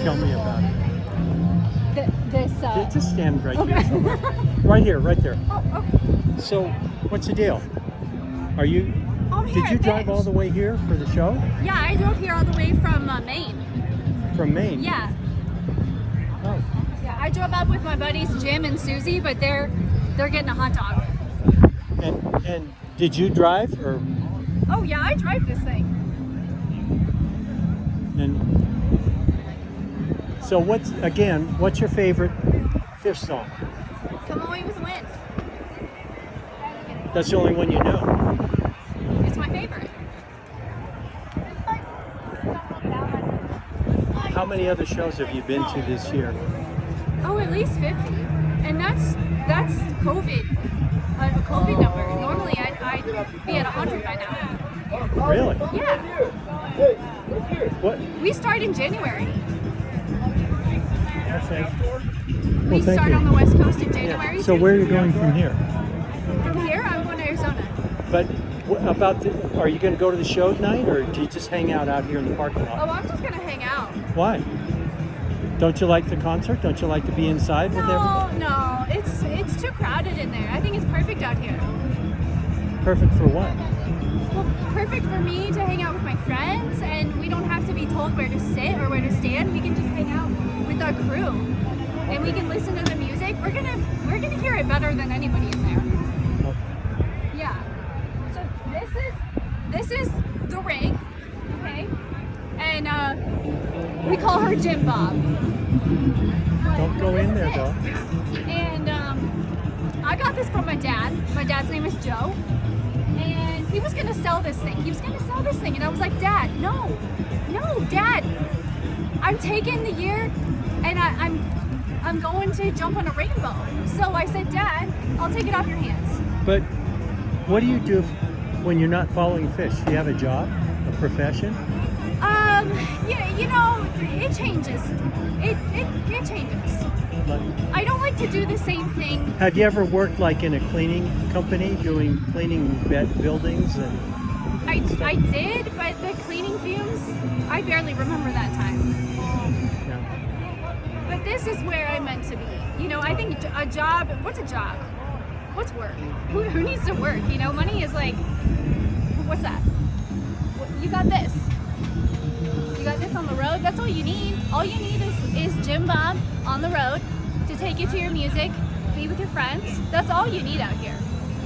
Tell me about it. Just stand right Okay. here somewhere. Right here, right there. Oh, okay. So, what's the deal? Are you? I'm here Did you at drive Fish. all the way here for the show? Yeah, I drove here all the way from Maine. From Maine? Yeah. Oh. Yeah, I drove up with my buddies Jim and Susie, but they're getting a hot dog. And did you drive or? Oh yeah, I drive this thing. And so what's your favorite Fish song? Come away with the wind. That's the only one you know. It's my favorite. How many other shows have you been to this year? Oh, at least 50. And that's COVID. A COVID number. Normally I'd be at 100 by now. Really? Yeah. What? We start in January. Okay. We thank start you. on the West Coast in January. So where are you going from here? From here, I'm going to Arizona. But are you going to go to the show tonight, or do you just hang out here in the parking lot? Oh, I'm just going to hang out. Why? Don't you like the concert? Don't you like to be inside with everyone? No. It's too crowded in there. I think it's perfect out here. Perfect for what? Well, perfect for me to hang out with my friends, and we don't have to be told where to sit or where to stand. We can just hang out with our crew, and we can listen to the music. We're gonna hear it better than anybody in there. Okay. Yeah. So this is the rig, okay? And we call her Jim Bob. Don't go in there, though. And I got this from my dad. My dad's name is Joe. And he was gonna sell this thing. And I was like, Dad, no, Dad. I'm taking the year and I'm going to jump on a rainbow. So I said, Dad, I'll take it off your hands. But what do you do when you're not following fish? Do you have a job, a profession? Yeah, you know, it changes. It changes. Like, I don't like to do the same thing. have you ever worked like in a cleaning company, cleaning buildings and? I did, but the cleaning fumes, I barely remember that time. Yeah. But this is where I'm meant to be. You know, I think a job, what's a job? What's work? Who needs to work? You know, money is like, what's that? You got this. You got this on the road. That's all you need. All you need is Jim Bob on the road to take you to your music, be with your friends. That's all you need out here.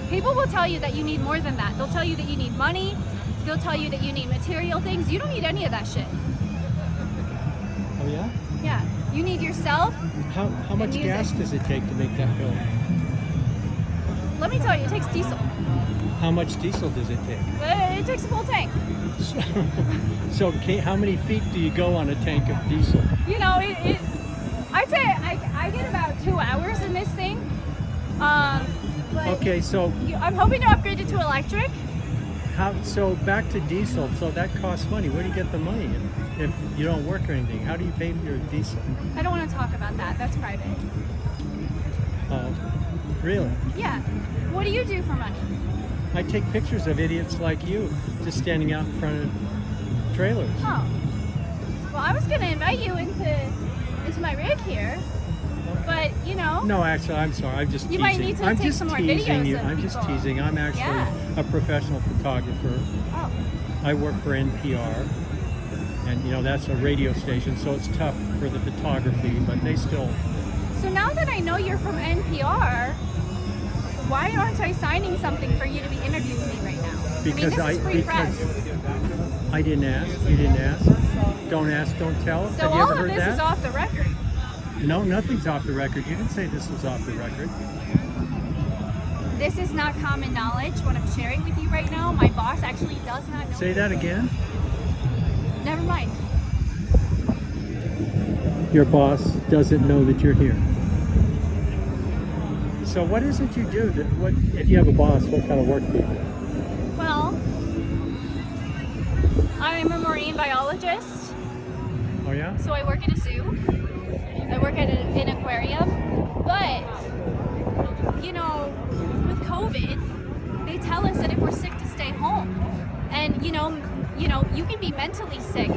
People will tell you that you need more than that. They'll tell you that you need money. They'll tell you that you need material things. You don't need any of that shit. Oh yeah? Yeah. You need yourself. How much music. gas does it take to make that go? Let me tell you, it takes diesel. How much diesel does it take? It takes a full tank. So how many feet do you go on a tank of diesel? You know, I'd say I get about 2 hours in this thing. But Okay, so I'm hoping to upgrade it to electric. so back to diesel. So that costs money. Where do you get the money if you don't work or anything? How do you pay for your diesel? I don't want to talk about that. That's private. Oh, really? Yeah. What do you do for money? I take pictures of idiots like you just standing out in front of trailers. Oh. Well, I was going to invite you into my rig here, but you know. No, actually, I'm sorry. I'm just You teasing. might need to I'm take just some more teasing videos you. of I'm just people. teasing. I'm actually Yeah. a professional photographer. Oh. I work for NPR, and you know that's a radio station, so it's tough for the photography, but they still. So now that I know you're from NPR, why aren't I signing something for you to be interviewing me right now? Because this is free press. I didn't ask. You didn't ask. Don't ask, don't tell. So Have you all ever of heard this that? is off the record. No, nothing's off the record. You didn't say this was off the record. This is not common knowledge. What I'm sharing with you right now, my boss actually does not know. Say that again. Never mind. Your boss doesn't know that you're here. So what is it you do? What if you have a boss? What kind of work do you do? Well, I'm a marine biologist, Oh yeah. so I work at a zoo. I work at an aquarium, but you know, with COVID, they tell us that if we're sick to stay home, and you know, you can be mentally sick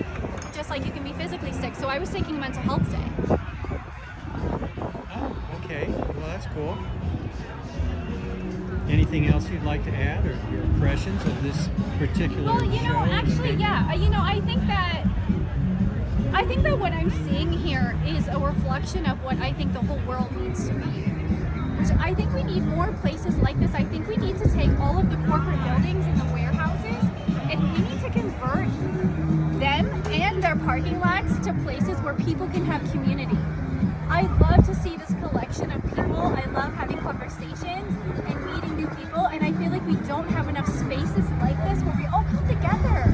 just like you can be physically sick. So I was taking a mental health day. Oh, okay. Well, that's cool. Anything else you'd like to add, or your impressions of this particular Well, you know, show? actually, yeah. You know, I think that what I'm seeing here is a reflection of what I think the whole world needs to be. Which I think we need more places like this. I think we need to take all of the corporate buildings and the warehouses, and we need to convert them and their parking lots to places where people can have community. I love to see this collection of people. I love having conversations and meeting new people, and I feel like we don't have enough spaces like this where we all come together.